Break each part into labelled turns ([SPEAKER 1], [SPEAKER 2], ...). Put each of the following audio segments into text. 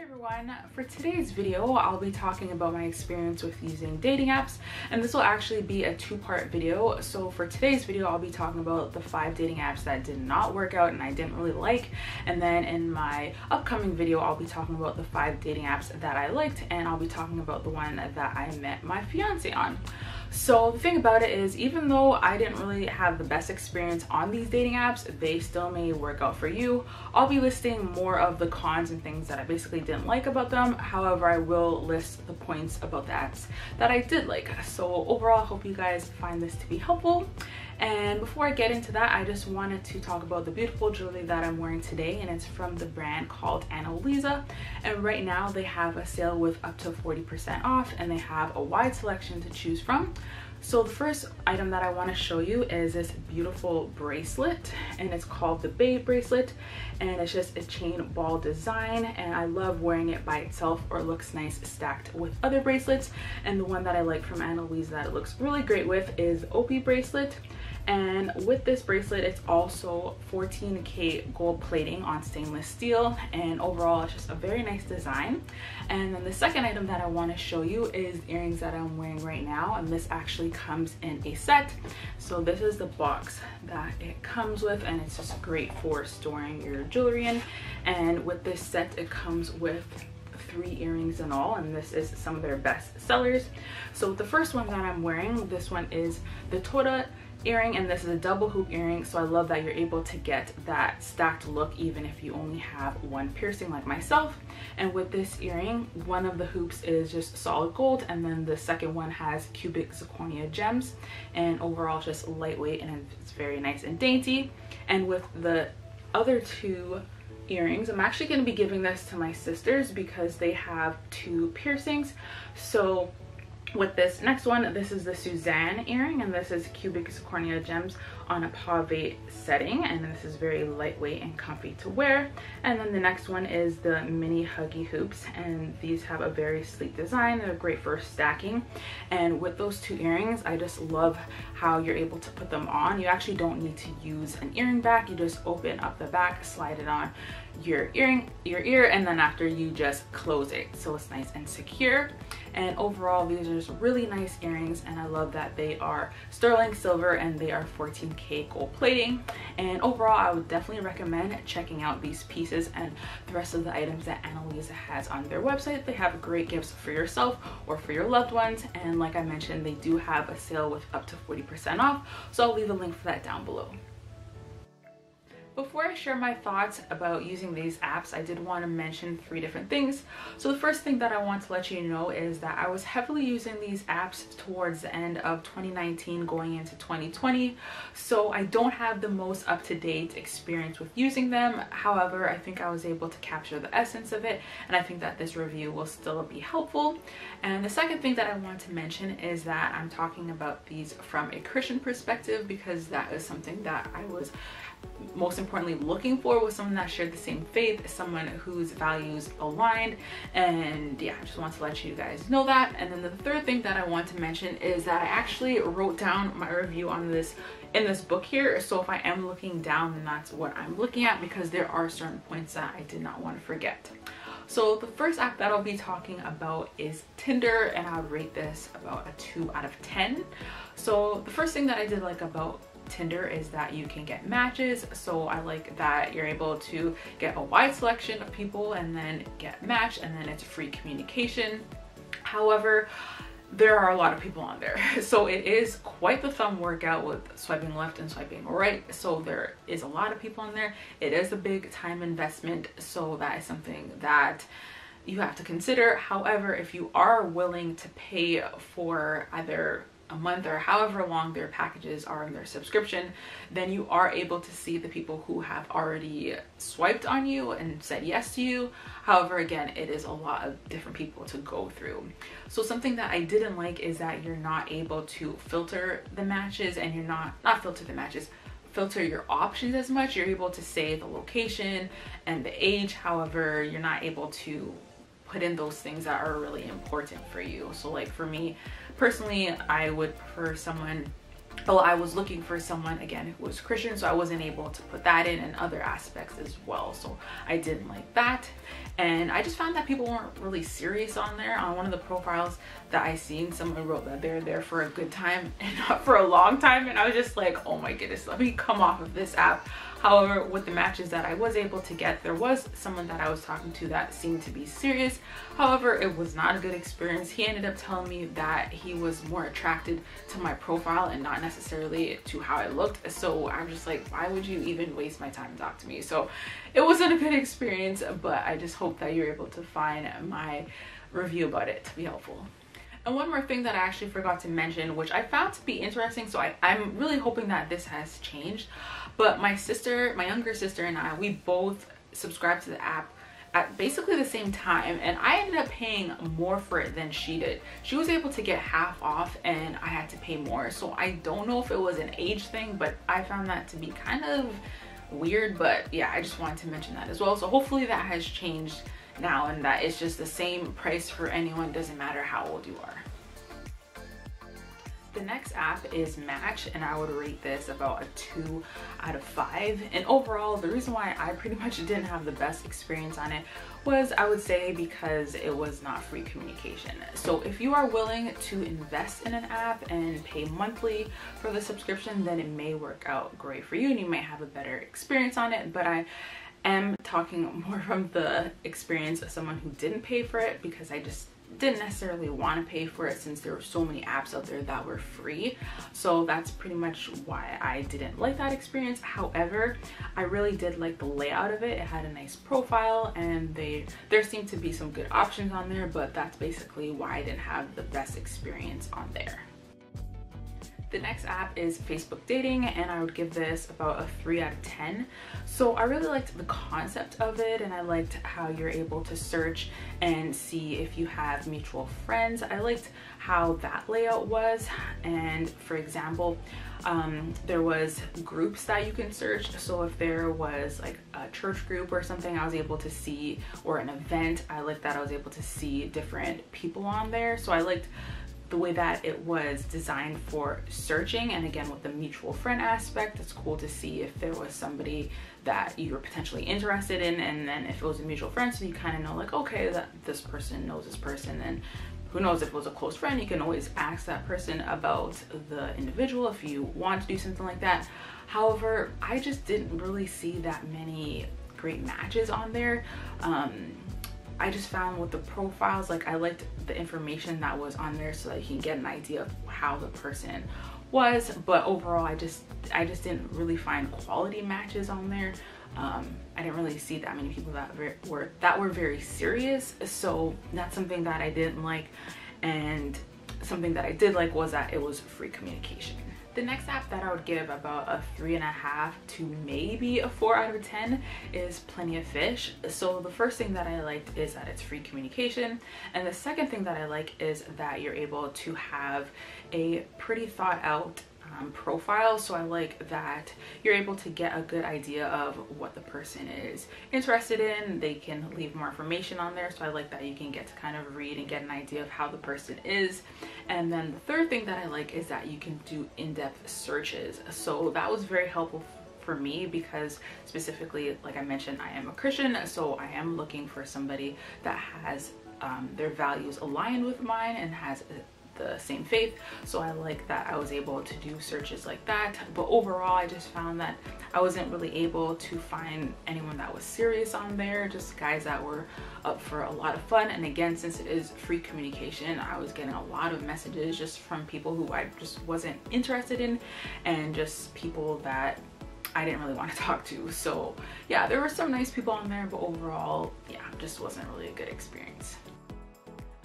[SPEAKER 1] Everyone, for today's video I'll be talking about my experience with using dating apps, and this will actually be a two-part video. So for today's video I'll be talking about the 5 dating apps that did not work out and I didn't really like, and then in my upcoming video I'll be talking about the 5 dating apps that I liked, and I'll be talking about the one that I met my fiance on. So the thing about it is, even though I didn't really have the best experience on these dating apps, they still may work out for you. I'll be listing more of the cons and things that I basically didn't like about them. However, I will list the points about the apps that I did like. So overall, I hope you guys find this to be helpful. And before I get into that, I just wanted to talk about the beautiful jewelry that I'm wearing today, and it's from the brand called Luisa. And right now they have a sale with up to 40% off, and they have a wide selection to choose from. So the first item that I want to show you is this beautiful bracelet, and it's called the VDay Bracelet, and it's just a chain ball design, and I love wearing it by itself or it looks nice stacked with other bracelets. And the one that I like from Luisa that it looks really great with is Ope Bracelet. And with this bracelet, it's also 14K gold plating on stainless steel, and overall it's just a very nice design. And then the second item that I want to show you is the earrings that I'm wearing right now, and this actually comes in a set. So this is the box that it comes with, and it's just great for storing your jewelry in. And with this set, it comes with 3 earrings in all, and this is some of their best sellers. So the first one that I'm wearing, this one is the Toda earring, and this is a double hoop earring, so I love that you're able to get that stacked look even if you only have one piercing like myself. And with this earring, one of the hoops is just solid gold, and then the second one has cubic zirconia gems, and overall just lightweight and it's very nice and dainty. And with the other 2 earrings, I'm actually going to be giving this to my sisters because they have 2 piercings. So with this next one, this is the Suzette earring, and this is cubic zirconia gems on a pave setting, and this is very lightweight and comfy to wear. And then the next one is the mini huggie hoops, and these have a very sleek design. They're great for stacking. And with those 2 earrings, I just love how you're able to put them on. You actually don't need to use an earring back. You just open up the back, slide it on your ear, and then after you just close it, so it's nice and secure. And overall, these are just really nice earrings, and I love that they are sterling silver and they are 14K gold plating. And overall, I would definitely recommend checking out these pieces and the rest of the items that Luisa has on their website. They have great gifts for yourself or for your loved ones, and like I mentioned, they do have a sale with up to 40% off, so I'll leave a link for that down below. Before I share my thoughts about using these apps, I did want to mention 3 different things. So the first thing that I want to let you know is that I was heavily using these apps towards the end of 2019 going into 2020. So I don't have the most up-to-date experience with using them. However, I think I was able to capture the essence of it, and I think that this review will still be helpful. And the second thing that I want to mention is that I'm talking about these from a Christian perspective, because that is something that I was most importantly looking for, was someone that shared the same faith, someone whose values aligned. And yeah, I just want to let you guys know that. And then the third thing that I want to mention is that I actually wrote down my review on this in this book here, so if I am looking down, then that's what I'm looking at, because there are certain points that I did not want to forget. So the first app that I'll be talking about is Tinder, and I'll rate this about a 2 out of 10. So the first thing that I did like about Tinder is that you can get matches. So I like that you're able to get a wide selection of people and then get matched, and then it's free communication. However, there are a lot of people on there, so it is quite the thumb workout with swiping left and swiping right. So there is a lot of people on there. It is a big time investment, so that is something that you have to consider. However, if you are willing to pay for either a month or however long their packages are in their subscription, then you are able to see the people who have already swiped on you and said yes to you. However, again, it is a lot of different people to go through. So something that I didn't like is that you're not able to filter the matches, and you're not filter the matches, filter your options as much. You're able to say the location and the age. However, you're not able to put in those things that are really important for you. So like for me personally, I would prefer someone, well, I was looking for someone again who was Christian, so I wasn't able to put that in, and other aspects as well, so I didn't like that. and I just found that people weren't really serious on there. On one of the profiles that I seen, someone wrote that they're there for a good time and not for a long time, and I was just like, oh my goodness, let me come off of this app. However, with the matches that I was able to get, there was someone that I was talking to that seemed to be serious. However, it was not a good experience. He ended up telling me that he was more attracted to my profile and not necessarily to how I looked. So I'm just like, why would you even waste my time and talk to me? So it wasn't a good experience, but I just hope that you're able to find my review about it to be helpful. And one more thing that I actually forgot to mention, which I found to be interesting, so I'm really hoping that this has changed, but my younger sister and I, we both subscribed to the app at basically the same time, and I ended up paying more for it than she did. She was able to get half off and I had to pay more. So I don't know if it was an age thing, but I found that to be kind of weird. But yeah, I just wanted to mention that as well. So hopefully that has changed now, and that it's just the same price for anyone, doesn't matter how old you are. The next app is Match, and I would rate this about a 2 out of 5. And overall, the reason why I pretty much didn't have the best experience on it was, I would say, because it was not free communication. So if you are willing to invest in an app and pay monthly for the subscription, then it may work out great for you and you might have a better experience on it. But I am talking more from the experience of someone who didn't pay for it, because I just didn't necessarily want to pay for it since there were so many apps out there that were free. So that's pretty much why I didn't like that experience. However, I really did like the layout of it. It had a nice profile and there seemed to be some good options on there, but that's basically why I didn't have the best experience on there. The next app is Facebook Dating, and I would give this about a 3 out of 10. So I really liked the concept of it, and I liked how you're able to search and see if you have mutual friends. I liked how that layout was, and for example, there was groups that you can search. So if there was like a church group or something, I was able to see, or an event, I liked that I was able to see different people on there. So I liked the way that it was designed for searching, and again with the mutual friend aspect, it's cool to see if there was somebody that you were potentially interested in, and then if it was a mutual friend, so you kind of know like, okay, that this person knows this person, and who knows, if it was a close friend, you can always ask that person about the individual if you want to do something like that. However, I just didn't really see that many great matches on there. I just found with the profiles, like I liked the information that was on there so that you can get an idea of how the person was, but overall I just didn't really find quality matches on there. I didn't really see that many people that were very serious, so that's something that I didn't like. And something that I did like was that it was free communication. The next app that I would give about a 3.5 to maybe a 4 out of 10 is Plenty of Fish. So the first thing that I liked is that it's free communication, and the second thing that I like is that you're able to have a pretty thought out profile. So I like that you're able to get a good idea of what the person is interested in. They can leave more information on there, so I like that you can get to kind of read and get an idea of how the person is. And then the third thing that I like is that you can do in-depth searches. So that was very helpful for me, because specifically, like I mentioned, I am a Christian, so I am looking for somebody that has their values aligned with mine and has the same faith. So I like that I was able to do searches like that. But overall, I just found that I wasn't really able to find anyone that was serious on there, just guys that were up for a lot of fun. And again, since it is free communication, I was getting a lot of messages just from people who I just wasn't interested in, and just people that I didn't really want to talk to. So yeah, there were some nice people on there, but overall, yeah, just wasn't really a good experience.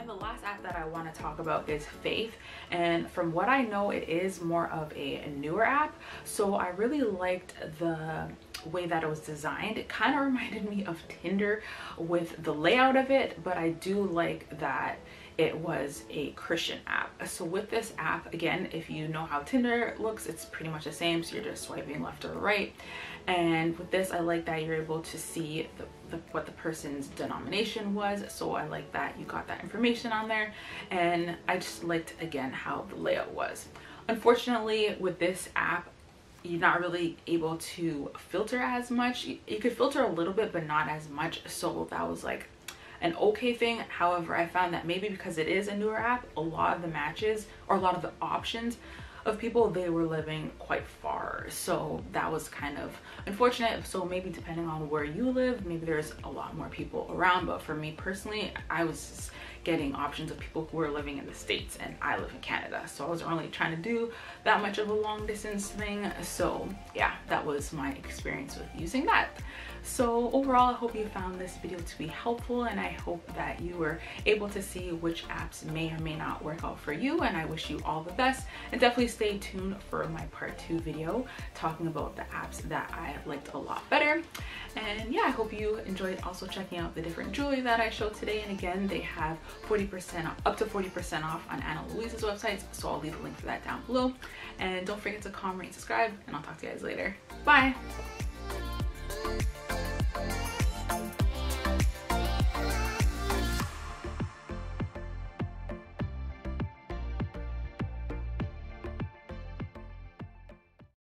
[SPEAKER 1] And the last app that I want to talk about is Faith, and from what I know, it is more of a newer app. So I really liked the way that it was designed. It kind of reminded me of Tinder with the layout of it, but I do like that it was a Christian app. So with this app, again, if you know how Tinder looks, it's pretty much the same. So you're just swiping left or right. And with this, I like that you're able to see what the person's denomination was. So I like that you got that information on there. And I just liked, again, how the layout was. Unfortunately, with this app, you're not really able to filter as much. You could filter a little bit, but not as much. So that was like an okay thing. However, I found that maybe because it is a newer app, a lot of the matches or a lot of the options of people, they were living quite far, so that was kind of unfortunate. So maybe depending on where you live, maybe there's a lot more people around, but for me personally, I was just getting options of people who were living in the States and I live in Canada, so I wasn't really trying to do that much of a long distance thing. So yeah, that was my experience with using that. So overall, I hope you found this video to be helpful, and I hope that you were able to see which apps may or may not work out for you, and I wish you all the best. And definitely stay tuned for my part 2 video talking about the apps that I liked a lot better. And yeah, I hope you enjoyed also checking out the different jewelry that I showed today. And again, they have 40% off, up to 40% off on Anna Luisa's websites, so I'll leave a link for that down below. And don't forget to comment, rate, subscribe, and I'll talk to you guys later. Bye.